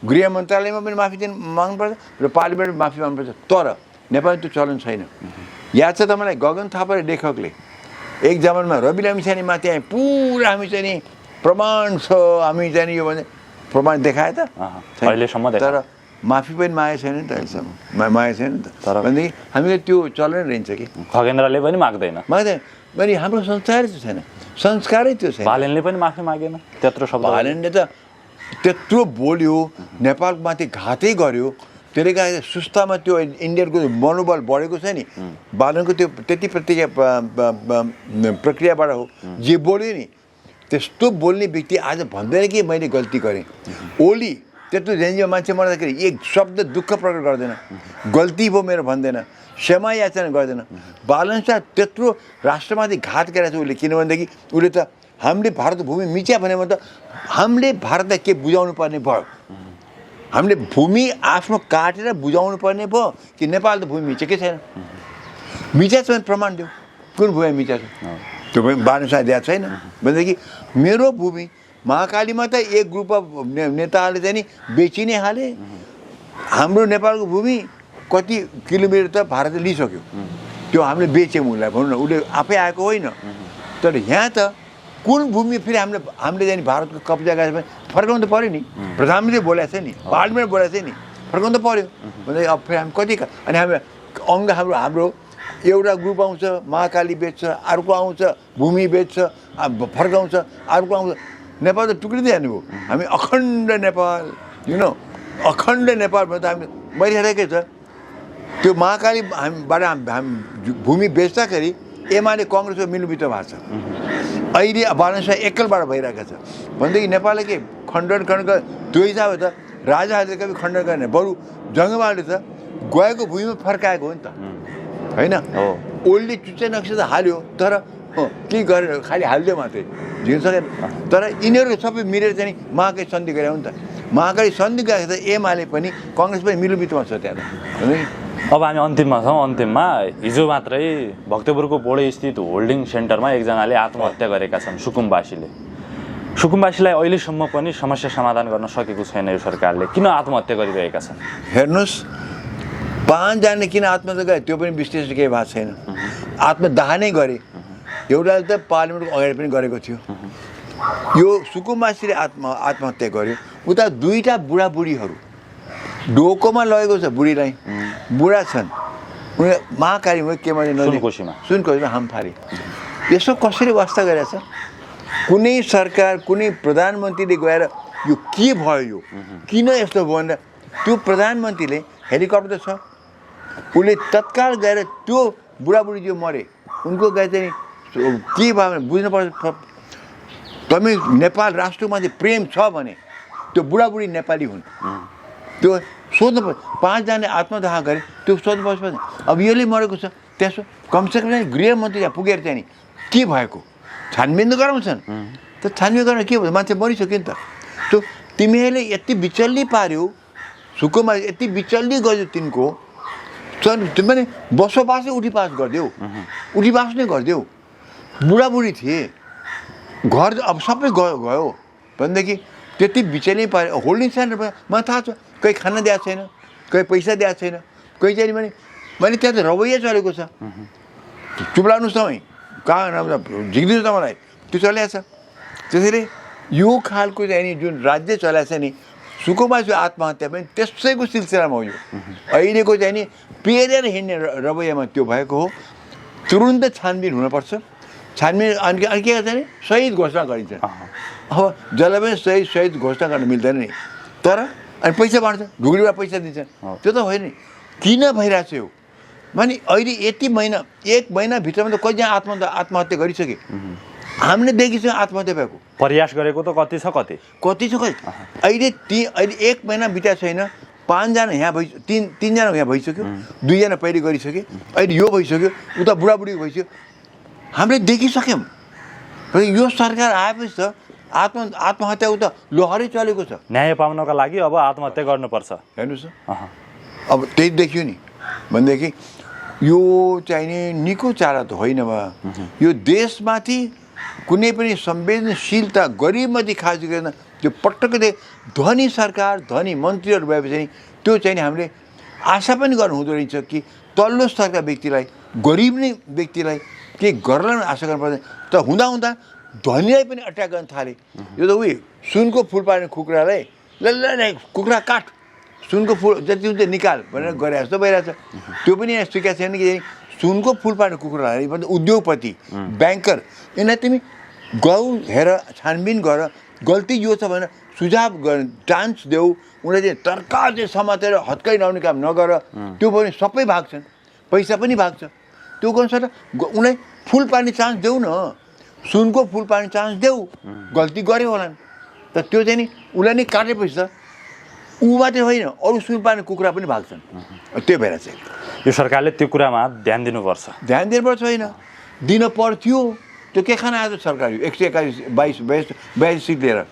गृह मन्त्रालयमा पनि माफी दिन माग्नुपर्छ र पार्लिमेन्टमा माफी माग्नुपर्छ तर नेपालमा त्यो चलन छैन याद छ तपाईँलाई गगन थापा र लेखकले एक जमानमा रवि लामिछानेमाथि हामी पुरा हामी चाहिँ नि प्रमाण छ हामी चाहिँ नि यो भने प्रमाण देखाए त अहिलेसम्म तर माफी पनि मागेको छैन नि त अहिलेसम्म मागेको छैन नि त भनेदेखि हामीले त्यो चलन रहन्छ कि खगेन्द्रले पनि माग्दैन अनि हाम्रो संस्कारै त्यो छैन संस्कारै त्यो छैन बालेनले पनि माफी मागेन त्यत्रो शब्द बालेनले त त्यत्रो बोल्यो नेपालमाथि घातै गर्यो त्यसले गर्दा सुस्तामा त्यो इन्डियनको मनोबल बढेको छ नि बालनको त्यो त्यति प्रक्रियाबाट हो जे बोल्यो नि त्यस्तो बोल्ने व्यक्ति आज भन्दैन कि मैले गल्ती गरेँ ओली त्यत्रो रेन्जमा मान्छे मर्दाखेरि एक शब्द दुःख प्रकट गर्दैन गल्ती भयो मेरो भन्दैन क्षमा याचना गर्दैन बालन शाह त्यत्रो राष्ट्रमाथि घात गरेको छ उसले किनभनेदेखि उसले त हामीले भारत भूमि मिच्या भनेमा त हामीले भारतलाई के बुझाउनु पर्ने भयो हामीले भूमि आफ्नो काटेर बुझाउनु पर्ने भयो कि नेपाल त भूमि मिचेकै छैन मिच्या छ भने प्रमाण दियो कुन भूमि मिच्या छ त्यो पनि बालन शाह दिएको छैन भनेदेखि मेरो भूमि महाकालीमा त एक ग्रुप अफ नेताहरूले चाहिँ नि बेची नै हाले हाम्रो नेपालको भूमि कति किलोमिटर त भारतले लिइसक्यो त्यो हामीले बेच्यौँ उसलाई भनौँ न उसले आफै आएको होइन तर यहाँ त कुन भूमि फेरि हामीले चाहिँ भारतको कब्जा गरेर पनि फर्काउनु त पऱ्यो नि प्रधानमन्त्रीले बोलेको छ नि पार्लिमेन्ट बोलेको छ नि फर्काउनु त पऱ्यो भने अब फेरि हामी कति अनि हामी अङ्ग हाम्रो एउटा ग्रुप आउँछ महाकाली बेच्छ अर्को आउँछ भूमि बेच्छ फर्काउँछ अर्को आउँछ नेपाल त टुक्रिँदै जानु भयो हामी अखण्ड नेपाल अखण्ड नेपाल भने त हामी मरिरहेकै छ त्यो महाकाली हामीबाट हामी भूमि बेच्दाखेरि एमाले कङ्ग्रेसको मिलुमितो भएको छ अहिले बालन शाह एकलबाट भइरहेको छ भनेदेखि नेपालले के खण्डन त्यो हिसाबले त राजाहरूले कति खण्डन गर्ने बरु जङ्गबहादुरले त गएको भूमिमा फर्काएको हो नि त होइन ओल्डले चुच्चे नक्सा त हाल्यो तर के गरेर खालि हालिदियो मात्रै झिक्न सकेन तर यिनीहरू सबै मिलेर चाहिँ महाकाली सन्धि गरे हो नि त महाकाली सन्धि गएको त एमाले पनि कङ्ग्रेस पनि मिलुमितोमा छ त्यहाँ त अब हामी अन्तिममा छौँ अन्तिममा हिजो मात्रै भक्तपुरको बोडे स्थित होल्डिङ सेन्टरमा एकजनाले आत्महत्या गरेका छन् सुकुम्बासीलाई अहिलेसम्म पनि समस्या समाधान गर्न सकेको छैन यो सरकारले किन आत्महत्या गरिरहेका छन् हेर्नुहोस् 5 जनाले किन आत्महत्या गरे त्यो पनि विश्लेषण केही भएको छैन आत्मदाह नै गरे एउटाले त पार्लिमेन्टको अगाडि पनि गरेको थियो यो सुकुम्बासीले आत्महत्या गर्यो उता 2टा बुढाबुढीहरू डोकोमा लगेको छ बुढीलाई बुढा छन् उनी महाकालीमा के सुनकोशीमा हामफारी यसो कसरी वास्ता गरेछ कुनै सरकार कुनै प्रधानमन्त्रीले गएर यो के भयो यो किन यस्तो भयो भनेर त्यो प्रधानमन्त्रीले हेलिकप्टर छ उसले तत्काल गएर त्यो बुढाबुढी जो मरे उनको गएर चाहिँ के भयो भने बुझ्नुपर्छ तपाईँ नेपाल राष्ट्रमा चाहिँ प्रेम छ भने त्यो बुढाबुढी नेपाली हुन् त्यो सोध्नु पर्छ 5 जनाले आत्मदाह गरे त्यो सोध्नुपर्छ अब यसले मरेको छ त्यसो कमसेकम गृहमन्त्री त्यहाँ पुगेर चाहिँ नि के भएको छानबिन त गराउँछन् त छानबिन गरेर के भयो मान्छे मरिसक्यो नि त त्यो तिमीहरूले यति बिचल्ली पार्यो सुकुमा यति बिचल्ली गर्यो तिनको तिमीले बसोबासै उठीपास गरिदेऊ उठीपास नै गरिदेऊ बुढाबुढी थिए घर अब सबै गयो भनेदेखि त्यति बिचल्ली पार्यो होल्डिङ सेन्टरमा मलाई थाहा छ कोही खाना दिएको छैन कोही पैसा दिएको छैन कोही चाहिँ भने त्यहाँ त रवैया चलेको छ, चुप लाग्नुहोस् तपाईँ, कहाँ झिक्दिनुहोस् न मलाई, त्यो चलिरहेको छ। त्यसैले यो खालको चाहिँ नि जुन राज्य चलाएको छ नि, सुकुमासु आत्महत्या पनि त्यसैको सिलसिलामा हो। यो अहिलेको चाहिँ नि पेरेर हिँड्ने रवैयामा त्यो भएको हो। तुरुन्त छानबिन हुनुपर्छ। छानबिन अनि के गर्छ नि, शहीद घोषणा गरिन्छ। अब जसलाई पनि शहीद घोषणा गर्न मिल्दैन नि, तर अनि पैसा बाँड्छ, ढुकुरीबाट पैसा दिन्छ, त्यो त होइन नि। किन भइरहेको छ यो भने अहिले यति महिना 1 महिनाभित्रमा त कतिजना आत्महत्या गरिसके, हामीले देखिसक्यो आत्महत्या भएको। प्रयास गरेको त कति छ कति छ अहिले 1 महिना बिता छैन, 5 जना यहाँ भइसक्यो, 3 जना यहाँ भइसक्यो, 2 जना पहिले गरिसक्यो, अहिले यो भइसक्यो, उता बुढाबुढीको भइसक्यो, हामीले देखिसक्यौँ। र यो सरकार आएपछि त आत्महत्याको त लहरै चलेको छ। न्याय पाउनका लागि अब आत्महत्या गर्नुपर्छ। हेर्नुहोस् अब त्यही देखियो नि भनेदेखि यो चाहिँ नि निको चारा त होइन बा। यो देशमाथि कुनै पनि संवेदनशीलता गरिबमाथि खास गरेर त्यो पटक्कै धनी सरकार धनी मन्त्रीहरू भएपछि नि त्यो चाहिँ नि हामीले आशा पनि गर्नु हुँदो रहेछ कि तल्लो स्तरका व्यक्तिलाई, गरिब नै व्यक्तिलाई केही गर्न आशा गर्नु पर्दैन। त हुँदा धनीलाई पनि अट्याक गर्न थाले। यो त उयो सुनको फुल पार्ने कुखुरालाई ल कुखुरा काट, सुनको फुल जति हुन्छ निकाल भनेर गरे जस्तो भइरहेछ। त्यो पनि यहाँ सिकेको छैन कि सुनको फुल पार्ने कुखुरालाई उद्योगपति, ब्याङ्कर, यिनीलाई तिमी गौ हेर, छानबिन गर, गल्ती यो छ भनेर सुझाव गर, चान्स देऊ। उनीहरूले चाहिँ तरकार चाहिँ समातेर हत्कै नआउने काम नगर, त्यो पनि सबै भाग्छन्, पैसा पनि भाग्छ। त्यो गर्नु सक्छ, उनीलाई फुल पार्ने चान्स देऊ न, सुनको फुल पार्ने चान्स देऊ। गल्ती गऱ्यो होला त त्यो चाहिँ नि उसलाई नै काटेपछि त ऊ मात्रै होइन, अरू सुन पार्ने कुखुरा पनि भाग्छन्। त्यो भएर चाहिँ यो सरकारले त्यो कुरामा ध्यान दिनुपर्छ। ध्यान दिनुपर्छ होइन, दिन पर्थ्यो। त्यो के खान आयो सरकार 141 सिट लिएर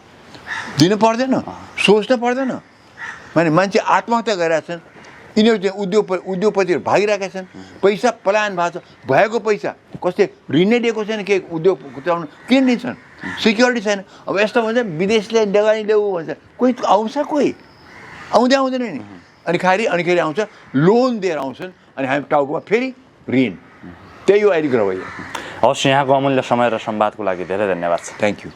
दिनु पर्दैन, सोच्न पर्दैन। माने मान्छे आत्महत्या गरिरहेछन्, यिनीहरू चाहिँ उद्योगपतिहरू भागिरहेका छन्, पैसा पलायन भएको छ, भएको पैसा कसले ऋण नै दिएको छैन, के उद्योग चलाउनु किन दिन्छन्, सिक्योरिटी छैन। अब यस्तो भन्छ विदेशले लगानी ल्याऊ भन्छ, कोही आउँछ, कोही आउँदैन नि। अनि खेरि आउँछ लोन दिएर आउँछन्, अनि हामी टाउकोमा फेरि ऋण। त्यही हो अहिलेको रवैया। हवस्, यहाँको अमूल्य समय र संवादको लागि धेरै धन्यवाद छ। Thank you.